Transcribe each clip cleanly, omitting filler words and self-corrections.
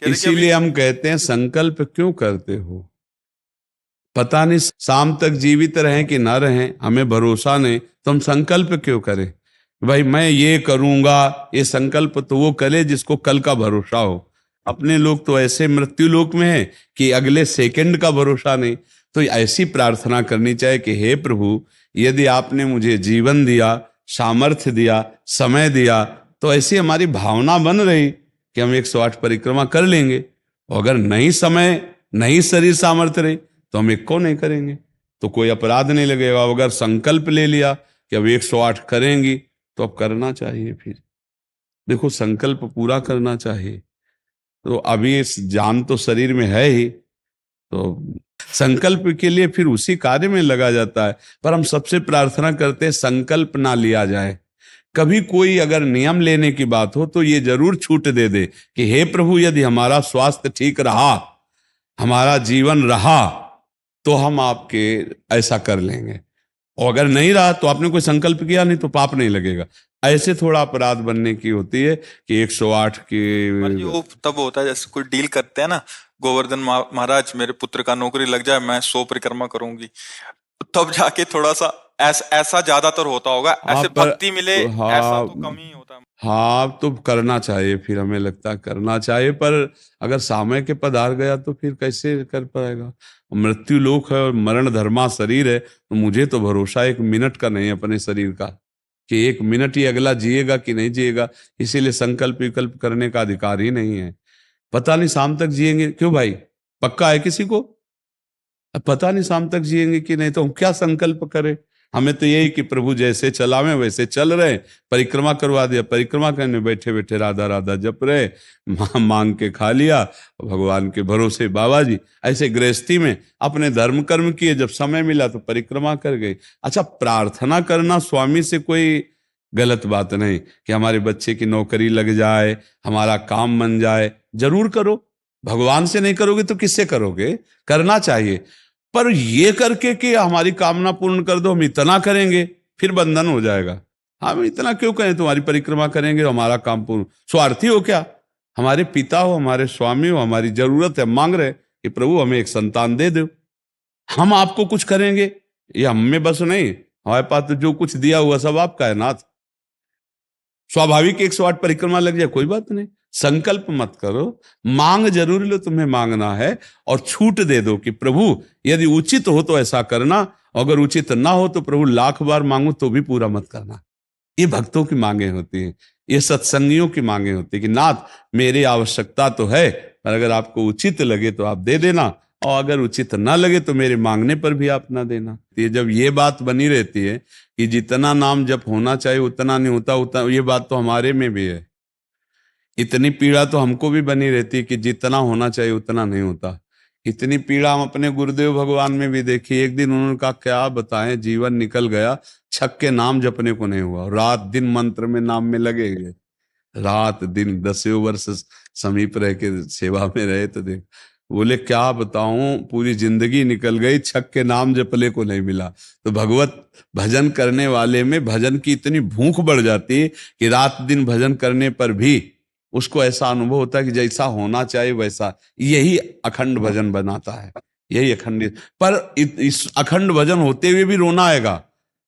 कह रहे कि अभी इसीलिए हम कहते हैं संकल्प क्यों करते हो? पता नहीं शाम तक जीवित रहें कि ना रहें, हमें भरोसा नहीं, तो हम संकल्प क्यों करें? भाई मैं ये करूंगा, ये संकल्प तो वो करे जिसको कल का भरोसा हो। अपने लोग तो ऐसे मृत्यु लोक में है कि अगले सेकंड का भरोसा नहीं। तो ऐसी प्रार्थना करनी चाहिए कि हे प्रभु, यदि आपने मुझे जीवन दिया, सामर्थ्य दिया, समय दिया, तो ऐसी हमारी भावना बन रही कि हम 108 परिक्रमा कर लेंगे। और अगर नहीं समय, नहीं शरीर सामर्थ्य रही, तो हम एक को नहीं करेंगे, तो कोई अपराध नहीं लगेगा। अगर संकल्प ले लिया कि अब 108 करेंगी, तो अब करना चाहिए। फिर देखो, संकल्प पूरा करना चाहिए। तो अभी इस जान तो शरीर में है ही, तो संकल्प के लिए फिर उसी कार्य में लगा जाता है। पर हम सबसे प्रार्थना करते हैं संकल्प ना लिया जाए। कभी कोई अगर नियम लेने की बात हो तो ये जरूर छूट दे दे कि हे प्रभु, यदि हमारा स्वास्थ्य ठीक रहा, हमारा जीवन रहा, तो हम आपके ऐसा कर लेंगे। और अगर नहीं रहा तो आपने कोई संकल्प किया नहीं, तो पाप नहीं लगेगा। ऐसे थोड़ा अपराध बनने की होती है कि 108 की। महाराज जी वो तब होता है जैसे कोई डील करते हैं ना, गोवर्धन महाराज मेरे पुत्र का नौकरी लग जाए, मैं 100 परिक्रमा करूंगी, तब जाके थोड़ा सा ऐसा ज्यादातर होता होगा। हाँ ऐसे पर भक्ति मिले ऐसा हाँ, तो कम ही होता है। हाँ तो करना चाहिए, फिर हमें लगता है करना चाहिए। पर अगर समय के पधार गया तो फिर कैसे कर पाएगा? मृत्यु लोक है और मरण धर्मा शरीर है, तो मुझे तो भरोसा 1 मिनट का नहीं है अपने शरीर का कि 1 मिनट ही अगला जिएगा कि नहीं जिएगा। इसीलिए संकल्प विकल्प करने का अधिकार ही नहीं है। पता नहीं शाम तक जिएंगे क्यों भाई, पक्का है किसी को? अब पता नहीं शाम तक जिएंगे कि नहीं, तो हम क्या संकल्प करें? हमें तो यही कि प्रभु जैसे चलावे वैसे चल रहे। परिक्रमा करवा दिया, परिक्रमा करने बैठे बैठे राधा राधा जप रहे, मांग के खा लिया, भगवान के भरोसे बाबा जी। ऐसे गृहस्थी में अपने धर्म कर्म किए, जब समय मिला तो परिक्रमा कर गए। अच्छा, प्रार्थना करना स्वामी से कोई गलत बात नहीं कि हमारे बच्चे की नौकरी लग जाए, हमारा काम बन जाए, जरूर करो। भगवान से नहीं करोगे तो किससे करोगे? करना चाहिए। पर ये करके कि हमारी कामना पूर्ण कर दो, हम इतना करेंगे, फिर बंधन हो जाएगा। हम इतना क्यों करें, तुम्हारी परिक्रमा करेंगे हमारा काम पूर्ण? स्वार्थी हो क्या? हमारे पिता हो, हमारे स्वामी हो, हमारी जरूरत है, मांग रहे कि प्रभु हमें एक संतान दे दो, हम आपको कुछ करेंगे। ये हम में बस नहीं, हमारे पास तो जो कुछ दिया हुआ सब आपका है नाथ। स्वाभाविक 108 परिक्रमा लग जाए, कोई बात नहीं। संकल्प मत करो, मांग जरूर लो, तुम्हें मांगना है। और छूट दे दो कि प्रभु यदि उचित हो तो ऐसा करना, अगर उचित ना हो तो प्रभु लाख बार मांगो तो भी पूरा मत करना। ये भक्तों की मांगे होती हैं, ये सत्संगियों की मांगे होती है कि नाथ मेरी आवश्यकता तो है, पर अगर आपको उचित लगे तो आप दे देना, और अगर उचित ना लगे तो मेरे मांगने पर भी आप ना देना। ये जब ये बात बनी रहती है कि जितना नाम जप होना चाहिए उतना नहीं होता, उतना, ये बात तो हमारे में भी है। इतनी पीड़ा तो हमको भी बनी रहती है कि जितना होना चाहिए उतना नहीं होता। इतनी पीड़ा हम अपने गुरुदेव भगवान में भी देखी। एक दिन उन्होंने कहा क्या बताएं, जीवन निकल गया, छक के नाम जपने को नहीं हुआ, रात दिन मंत्र में नाम में लगे गए, रात दिन 10 वर्ष समीप रह के सेवा में रहे। तो देख, बोले क्या बताऊं, पूरी जिंदगी निकल गई, छक के नाम जपले को नहीं मिला। तो भगवत भजन करने वाले में भजन की इतनी भूख बढ़ जाती है कि रात दिन भजन करने पर भी उसको ऐसा अनुभव होता है कि जैसा होना चाहिए वैसा। यही अखंड भजन बनाता है, यही अखंड। पर इस अखंड भजन होते हुए भी रोना आएगा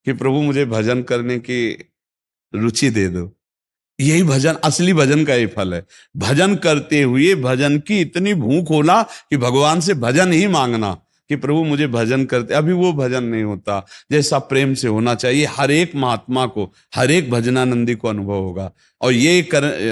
कि प्रभु मुझे भजन करने की रुचि दे दो। यही भजन, असली भजन का ही फल है। भजन करते हुए भजन की इतनी भूख होना कि भगवान से भजन ही मांगना कि प्रभु मुझे भजन करते। अभी वो भजन नहीं होता जैसा प्रेम से होना चाहिए। हर एक महात्मा को, हर एक भजनानंदी को अनुभव होगा। और ये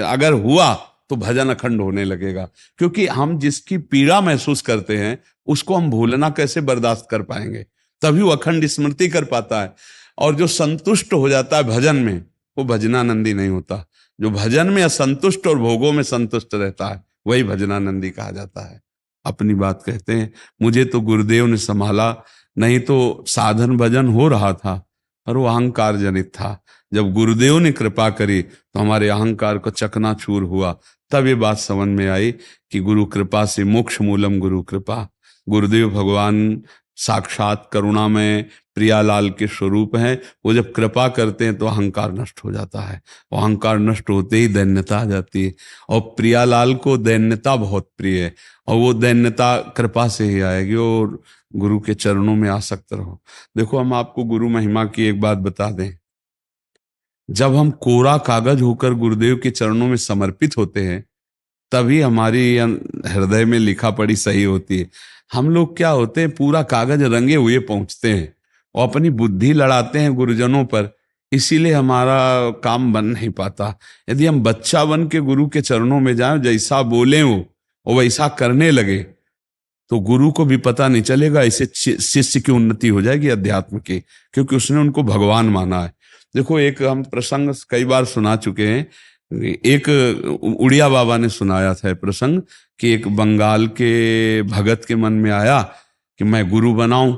अगर हुआ तो भजन अखंड होने लगेगा। क्योंकि हम जिसकी पीड़ा महसूस करते हैं उसको हम भूलना कैसे बर्दाश्त कर पाएंगे? तभी वो अखंड स्मृति कर पाता है। और जो संतुष्ट हो जाता है भजन में, वो भजनानंदी नहीं होता। जो भजन में असंतुष्ट और भोगों में संतुष्ट रहता है वही भजनानंदी कहा जाता है। अपनी बात कहते हैं, मुझे तो गुरुदेव ने संभाला, नहीं तो साधन भजन हो रहा था, पर वो अहंकार जनित था। जब गुरुदेव ने कृपा करी तो हमारे अहंकार को चकनाचूर हुआ। तब ये बात समझ में आई कि गुरु कृपा से मोक्ष मूलम गुरु कृपा। गुरुदेव भगवान साक्षात करुणामय प्रियालाल के स्वरूप हैं। वो जब कृपा करते हैं तो अहंकार नष्ट हो जाता है, और अहंकार नष्ट होते ही दैन्यता आ जाती है। और प्रियालाल को दैन्यता बहुत प्रिय है, और वो दैन्यता कृपा से ही आएगी, और गुरु के चरणों में आसक्त रहो। देखो, हम आपको गुरु महिमा की एक बात बता दें। जब हम कोरा कागज होकर गुरुदेव के चरणों में समर्पित होते हैं, तभी हमारी हृदय में लिखा पढ़ी सही होती है। हम लोग क्या होते हैं, पूरा कागज रंगे हुए पहुंचते हैं और अपनी बुद्धि लड़ाते हैं गुरुजनों पर, इसीलिए हमारा काम बन नहीं पाता। यदि हम बच्चा बन के गुरु के चरणों में जाएं, जैसा बोले वो और वैसा करने लगे, तो गुरु को भी पता नहीं चलेगा, ऐसे शिष्य की उन्नति हो जाएगी अध्यात्म की, क्योंकि उसने उनको भगवान माना है। देखो, एक हम प्रसंग कई बार सुना चुके हैं। एक उड़िया बाबा ने सुनाया था प्रसंग कि एक बंगाल के भगत के मन में आया कि मैं गुरु बनाऊं।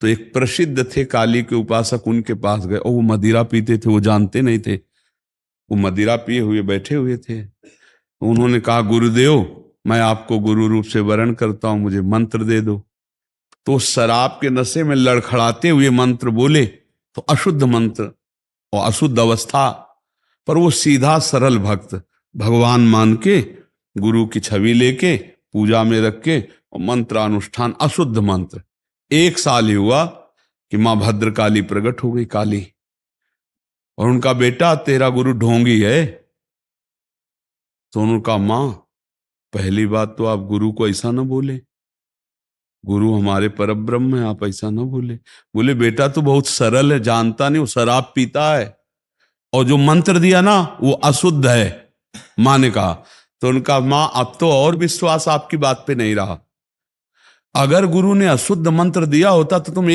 तो एक प्रसिद्ध थे काली के उपासक, उनके पास गए, और वो मदिरा पीते थे, वो जानते नहीं थे, वो मदिरा पिए हुए बैठे हुए थे। उन्होंने कहा, गुरुदेव, मैं आपको गुरु रूप से वरण करता हूं, मुझे मंत्र दे दो। तो शराब के नशे में लड़खड़ाते हुए मंत्र बोले, तो अशुद्ध मंत्र और अशुद्ध अवस्था, पर वो सीधा सरल भक्त भगवान मान के गुरु की छवि लेके पूजा में रख के और मंत्रानुष्ठान, अशुद्ध मंत्र। 1 साल ही हुआ कि मां भद्रकाली प्रकट हो गई, काली, और उनका बेटा, तेरा गुरु ढोंगी है। तो उन्होंने कहा, मां, पहली बात तो आप गुरु को ऐसा ना बोले, गुरु हमारे परब्रह्म है, आप ऐसा ना बोले। बोले, बेटा तो बहुत सरल है, जानता नहीं, वो शराब पीता है, और जो मंत्र दिया ना वो अशुद्ध है। मां ने कहा। तो उनका, मां, अब तो और विश्वास आपकी बात पे नहीं रहा। अगर गुरु ने अशुद्ध मंत्र दिया होता तो तुम